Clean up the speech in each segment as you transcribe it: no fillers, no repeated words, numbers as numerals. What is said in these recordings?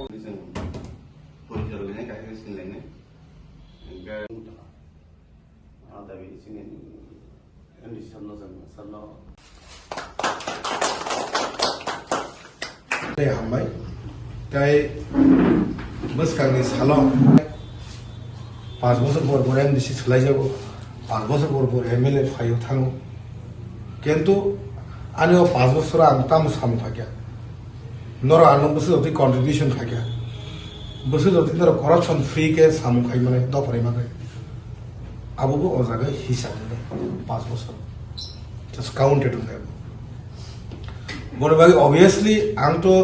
जों परिचय लायनाय गायखेर सिनलायनाय दा बे जोंनि उन्दै सारनाव जों सारनाव हामबाय তাই বসকাংনি সালো 5 বছর পর পর এমডিসি সোলাই যাব 5 বছর পর পর এমএলএ ফাইও থাঙ্গো কিন্তু আনিও 5 বছর আং তাম সাম থাকিয়া নর আনো বছর অতি কন্ট্রিবিউশন থাকিয়া বছর অতি নর করাপশন ফ্রি কে সাম খাই মানে দফারে মানে আবুবো ও জায়গায় হিসাব নেই 5 বছর জাস্ট কাউন্টেড হয়ে গেল বড় ভাই অবভিয়াসলি আং তো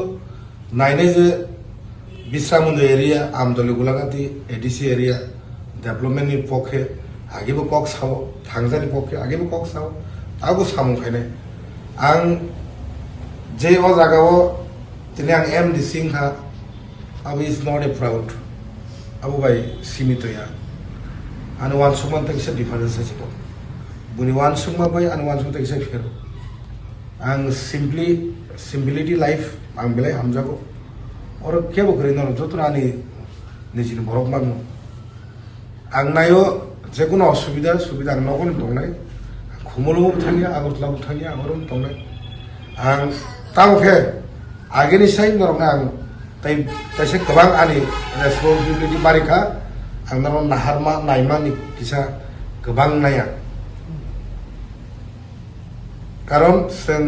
নাইনে যে বিশ্রামন্দ এরিয়া আমদলি গোলাঘাটি এডিসি এরিয়া ডেভেলপমেন্টনি পক্ষে আগেবো কক সাও থাংজানি পক্ষে আগেবো কক সাও তাবো সামু খাইনাय आं जे ओ जागाव तिने आं एमडी सिंहा आबो इज नॉट ए प्राउड आबो बाय सीमितया आन वान सुमन तकसे डिफरेंस है बुनि वान सुमा बाय आन वान सुम तकसे फेर आं सिम्पलिटी लाइफ आं बेलाय हामजागो और केबो करि न जतरानि निजिनि बरक मागनो आं नायो जेकुनो असुबिदा सुबिदा आं नगन दंनाय खुमलुबो थांगिया आगरतलाबो थांगिया आगरम दंनाय आं तावखे आगेनि साइ नरंगा आं तैसे गोबां आनि रेसपन्सिबिलिटी बारिखा आं नाव नाहारमा नायमानि किसा गोबां नाया कारण जों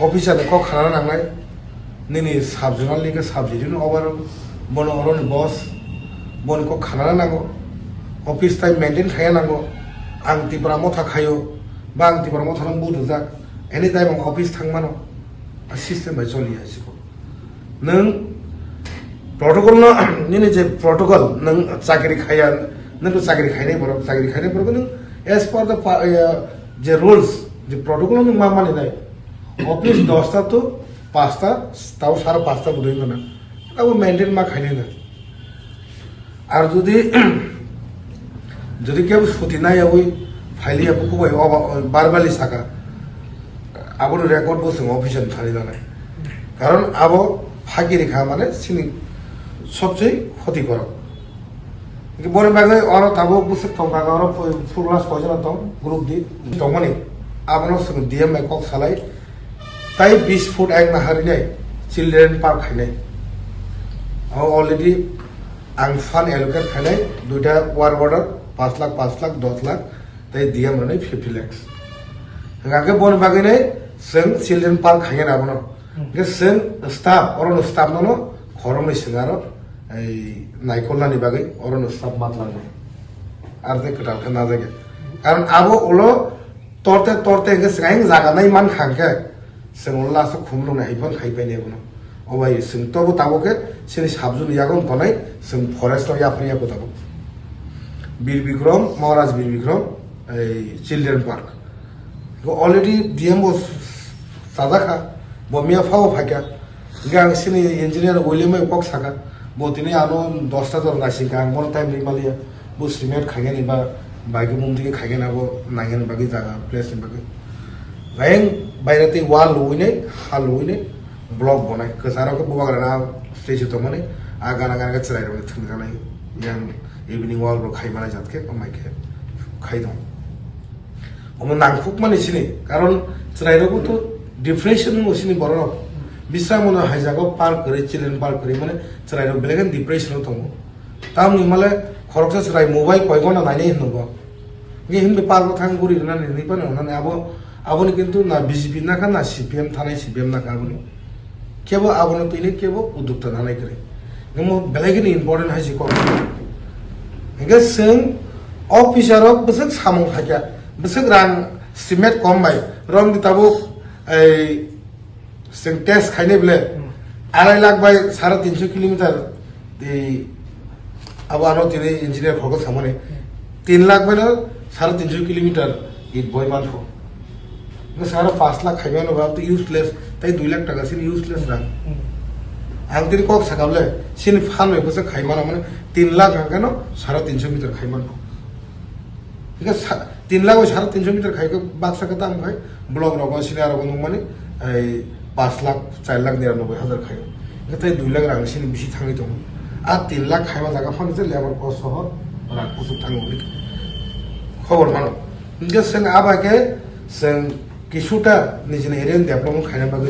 अफिसानो कक खाना नांनाय नैनि साब जुनालनि के साबजेक्टनो अबार बन अरनि बस बन को खाना नांगौ अफिस टाइम मेंटेन खाया नांगौ आं तिब्रा मथा खायो बा आं तिब्रा मथा नों बुदु जा एनी टाइम आं अफिस थांमानो सिस्टेम बाय चलिया सिखौ नों प्रोटोकल नैनि जे प्रोटोकल नों चाकरि खाया नों तो चाकरि खायनाय बरक नों एज पर द जे रुल्स जे प्रोटोकल नों मा मानिनाय अफिस 10টা तो 5টা তাও 5:30টা বুঝই না তাও মেইনটেইন মা খাইনে না আর যদি কেউ ছুটি নাই ওই ফাইলিয়া বুকুবাই বারবালি সাকা আবর রেকর্ড বসে অফিসে থানি জানাই কারণ আবো ফাঁকি রেখা মানে সিনি সবচেয়ে ক্ষতিকর বনে বাগে অর তাবো বসে তঙ্কা অর ফুল ক্লাস পয়সা তং গ্রুপ দি তমনি আবনো সঙ্গে ডিএম কক সালাই তাই 20 ফুট এক নাহারিনাই চিলড্রেন পার্ক খাইনাই অলরেডি आं फान एलोकेट खायनाय दुइटा वार बर्डर 5 लाख 10 लाख ताई डिएम रनै 50 लाख गाके बन बागैनाय जों चिल्ड्रेन पार्क खायनाय नाबनो के जों स्टाफ अरन स्टाफ ननो खरमनि सिंगारो ए नायखलनानि बागै अरन स्टाफ मातलांनो आर जे कटालखा ना जागे कारण आबो ओलो तोरते के सिगां जागानाय मान खांके जों लासो खुमलुना हाइफां खाइबायने बनो अबाय जों तबो ताबोके सिनि साबजुन यागन तनाय जों फरेस्ट याफनिया बताबो बीरबिक्रम महाराज बीरबिक्रम ए चिल्ड्रेन पार्क अलरेडी डीएम बो साजाखा बमिया फाव फाक्या गां सिनि इंजिनियर विलियम कक साका बतिनि आनो 10টা दर नासि गां मन टाइम रिमालिया बो सिमेट खागेनि बा बाइक मुंदिके खागेना बो नागेन बागै जागा प्लेस बागै गायं बायराते वाल लुइने हाल लुइने ब्लॉक बनाय कसारा को बवागराना स्टेज तो माने आगाना गाना चराय रो थंजानाय यां इवनिंग वाल रो खाइमानाय जातके कमायके खाइदों अमन नांखुक माने सिनि कारण चराय रो तो डिप्रेशन मोसिनि बरो बिसामन हाइजागो पार्क करे चिल्ड्रेन पार्क करे माने चराय रो बेलेगन डिप्रेशन तो ताम नि माले खरकसा चराय मोबाइल कयगना नायने हिनबो गे हिनबे पार्क थांग गुरि ना नि पानो ना आबोनि किन्तु ना बीजेपी ना का ना सीपीएम थानाय सीपीएम ना का आबोनि केवो आबोनो तैने केवो उद्युक्त नानाय करे नमो बेलेगनि इम्पोर्टेंट हाइसि को हेगे जों अफिसार बसक सामं थाक्या बसक रां सिमेट कम बाय रं दिताबो ए जों टेस्ट खायने बेले 2.5 लाख बाय 350 किलोमीटर ए आबो आनो तिने इंजिनियर खरको सामने 3 लाख बाय 350 किलोमीटर इ बय मानखो सारा 5 लाख खाइमानो बा तो यूजलेस ताई 2 लाख टाका सिनि यूजलेस रां आं तिनि कक साकाबले सिनि फानमे बसक खाइमानो माने 3 लाख गानो 350 मिटर खाइमानो ठीक 3 लाख 350 मिटर खाइको बाक्सा का दाम खाइ ब्लॉक रगो सिनि आरो गनो माने 5 लाख 4 लाख 99 हजार खायो তাই 2 লাখ रांसिनि बिसि थाङै दं आरो 3 लाख खायमा जागा फानसे लेबर कस्ट सह रां कुसुब थाङो खबर मानो जों आबाके जों किसुटा निजिनि एरियानि डेभलपमेन्ट खायना बागै